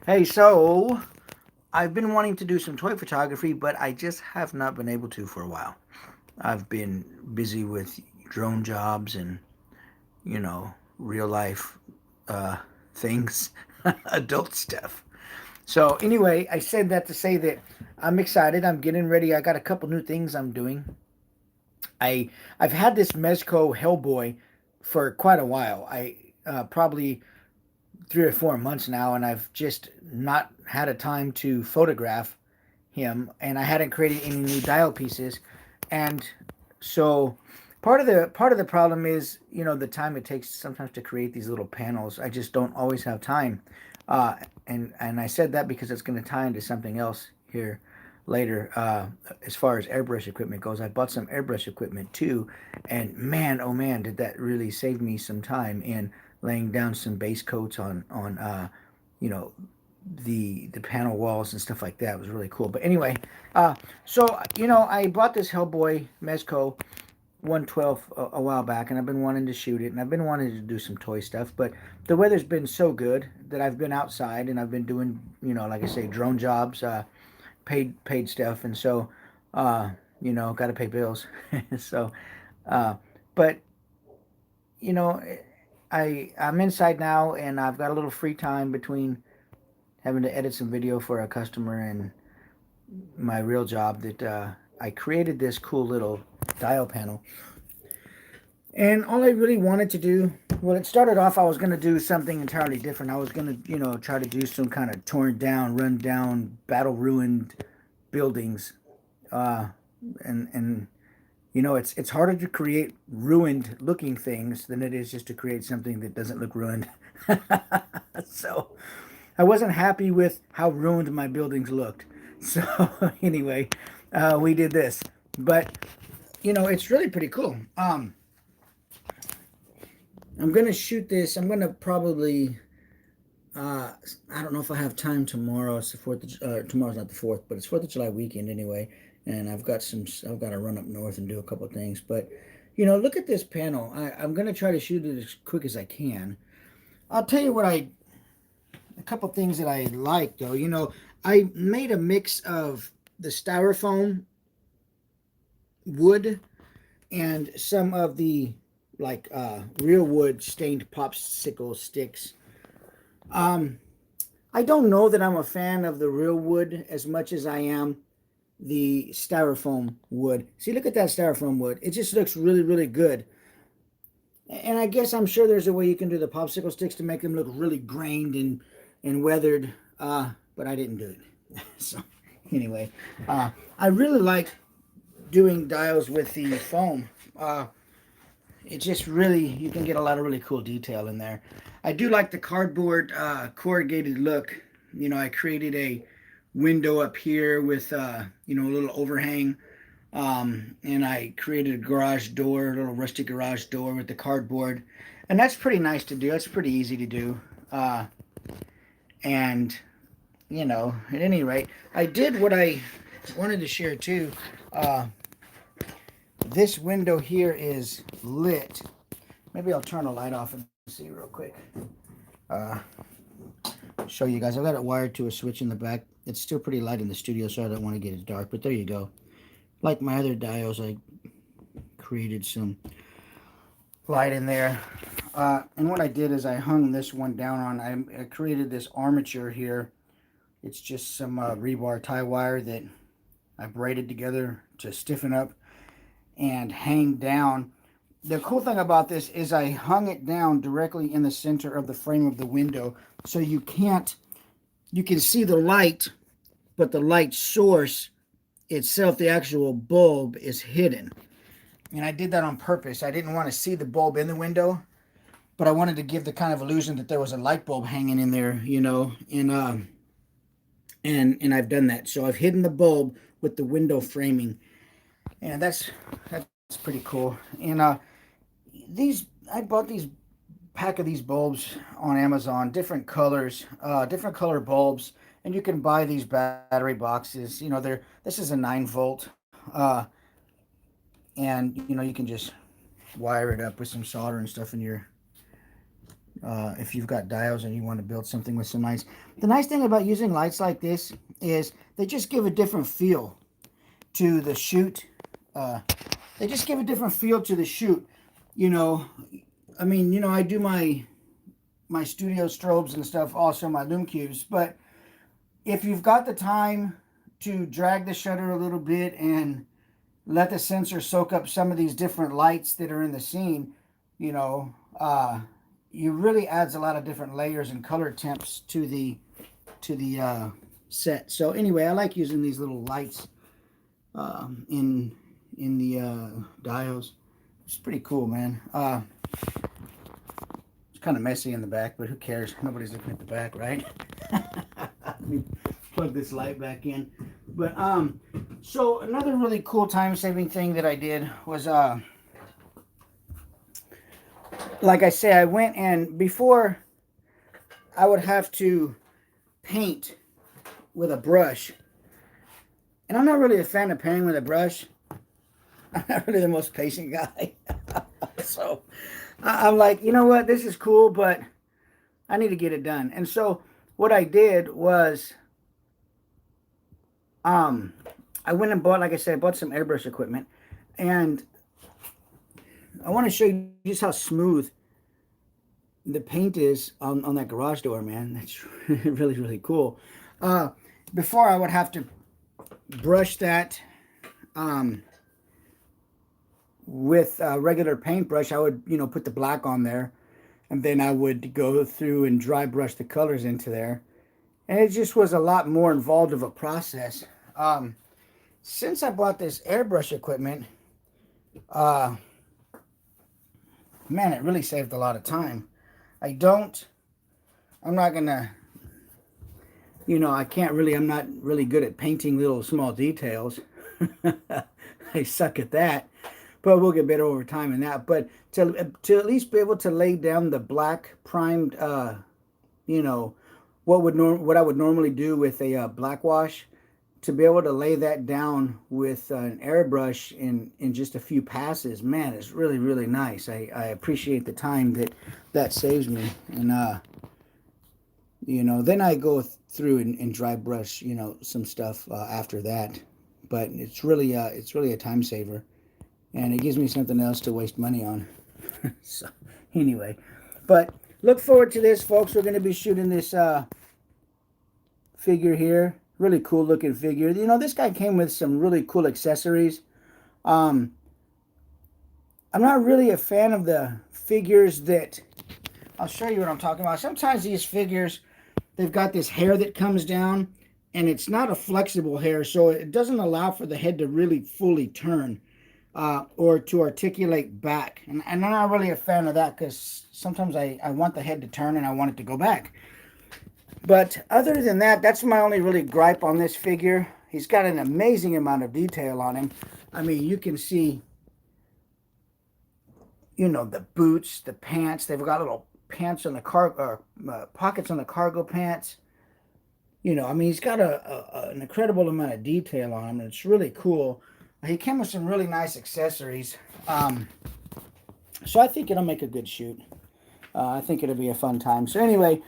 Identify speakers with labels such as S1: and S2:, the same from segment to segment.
S1: Hey, so I've been wanting to do some toy photography, but I just have not been able to for a while. I've been busy with drone jobs and, real life uh, things, adult stuff. So, anyway, I said that to say that I'm excited. I'm getting ready. I got a couple new things I'm doing. I've had this Mezco Hellboy for quite a while. I probably 3 or 4 months now, and I've just not had a time to photograph him, and I hadn't created any new dial pieces, and so part of the problem is the time it takes sometimes to create these little panels. I just don't always have time, uh, and I said that because it's going to tie into something else here later. As far as airbrush equipment goes, I bought some airbrush equipment too, and man, oh man, did that really save me some time in laying down some base coats on you know the panel walls and stuff like that. It was really cool. But anyway, so I bought this Hellboy Mezco 112 a while back, and I've been wanting to shoot it, and I've been wanting to do some toy stuff. But the weather's been so good that I've been outside and I've been doing like I say, drone jobs, paid stuff, and so got to pay bills. So, uh, but you know. I'm inside now, and I've got a little free time between having to edit some video for a customer and my real job that I created this cool little dial panel. And all I really wanted to do, well, it started off, I was going to do something entirely different. I was going to, try to do some kind of torn down, run down, battle ruined buildings. Uh, and it's harder to create ruined looking things than it is just to create something that doesn't look ruined. So I wasn't happy with how ruined my buildings looked. So anyway, we did this, but it's really pretty cool. I'm gonna shoot this. I'm gonna probably. I don't know if I have time tomorrow. It's the fourth. Tomorrow's not the fourth, but it's Fourth of July weekend anyway, and I've got some. I've got to run up north and do a couple of things. But look at this panel. I'm gonna try to shoot it as quick as I can. I'll tell you what I. A couple of things that I like though. I made a mix of the styrofoam wood and some of the like real wood stained popsicle sticks. Um, I don't know that I'm a fan of the real wood as much as I am the styrofoam wood. See, look at that styrofoam wood. It just looks really, really good. And I guess I'm sure there's a way you can do the popsicle sticks to make them look really grained and weathered. But I didn't do it. So anyway, I really like doing dials with the foam. It just really, you can get a lot of really cool detail in there. I do like the cardboard corrugated look. I created a window up here with a little overhang, and I created a garage door, a little rusty garage door with the cardboard, and that's pretty nice to do. That's pretty easy to do, and at any rate, I did what I wanted to share too. Uh, this window here is lit. Maybe I'll turn the light off and see real quick. Uh, Show you guys. I've got it wired to a switch in the back. It's still pretty light in the studio, so I don't want to get it dark. But there you go. Like my other diodes, I created some light in there. And what I did is I hung this one down on. I created this armature here. It's just some rebar tie wire that I braided together to stiffen up and hang down. The cool thing about this is I hung it down directly in the center of the frame of the window, so you can see the light, but the light source itself, the actual bulb, is hidden. And I did that on purpose. I didn't want to see the bulb in the window, but I wanted to give the kind of illusion that there was a light bulb hanging in there, and I've done that. So I've hidden the bulb with the window framing, and that's pretty cool. And I bought these pack of these bulbs on Amazon, different colors, different color bulbs, and you can buy these battery boxes. This is a 9 volt, and you can just wire it up with some solder and stuff, and if you've got dials and you want to build something with some lights. The nice thing about using lights like this is they just give a different feel to the shoot. They just give a different feel to the shoot. You know, I mean, you know, I do my studio strobes and stuff, also my Lume Cubes, but if you've got the time to drag the shutter a little bit and let the sensor soak up some of these different lights that are in the scene, you know, it really adds a lot of different layers and color temps to the set. So anyway, I like using these little lights in the diodes. It's pretty cool, man. It's kind of messy in the back, but who cares? Nobody's looking at the back, right? Let me plug this light back in. But so another really cool time-saving thing that I did was like I say, I went and before I would have to paint with a brush. And I'm not really a fan of painting with a brush. I'm not really the most patient guy. So I'm like, you know what? This is cool, but I need to get it done. And so what I did was I went and bought, like I said, I bought some airbrush equipment. And I want to show you just how smooth the paint is on that garage door, man. That's really, really cool. Before I would have to brush that with a regular paintbrush. I would, you know, put the black on there, and then I would go through and dry brush the colors into there. And it just was a lot more involved of a process. Since I bought this airbrush equipment, man, it really saved a lot of time. I'm not gonna, you know, I'm not really good at painting little small details. I suck at that, but we'll get better over time in that. But to at least be able to lay down the black primed, you know, what I would normally do with a black wash, to be able to lay that down with an airbrush in just a few passes, man, it's really, really nice. I appreciate the time that saves me. And you know, then I go through and dry brush, you know, some stuff after that. But it's really a time saver, and it gives me something else to waste money on. So anyway, but look forward to this, folks. We're going to be shooting this figure here. Really cool looking figure. You know, this guy came with some really cool accessories. I'm not really a fan of the figures that, I'll show you what I'm talking about. Sometimes these figures, they've got this hair that comes down, and it's not a flexible hair, so it doesn't allow for the head to really fully turn or to articulate back. And I'm not really a fan of that, because sometimes I want the head to turn and I want it to go back. But other than that, that's my only really gripe on this figure. He's got an amazing amount of detail on him. I mean, you can see, you know, the boots, the pants. They've got little pants on the pockets on the cargo pants. You know, I mean, he's got an incredible amount of detail on him. And it's really cool. He came with some really nice accessories. So I think it'll make a good shoot. I think it'll be a fun time. So anyway,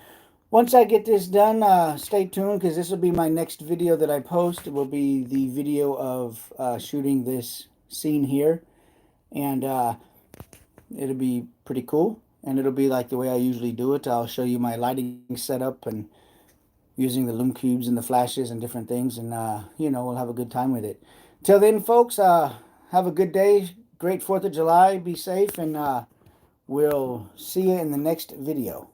S1: once I get this done, stay tuned, because this will be my next video that I post. It will be the video of shooting this scene here. And it'll be pretty cool. And it'll be like the way I usually do it. I'll show you my lighting setup and using the Lume Cubes and the flashes and different things. And, you know, we'll have a good time with it. Till then, folks, have a good day. Great 4th of July. Be safe. And we'll see you in the next video.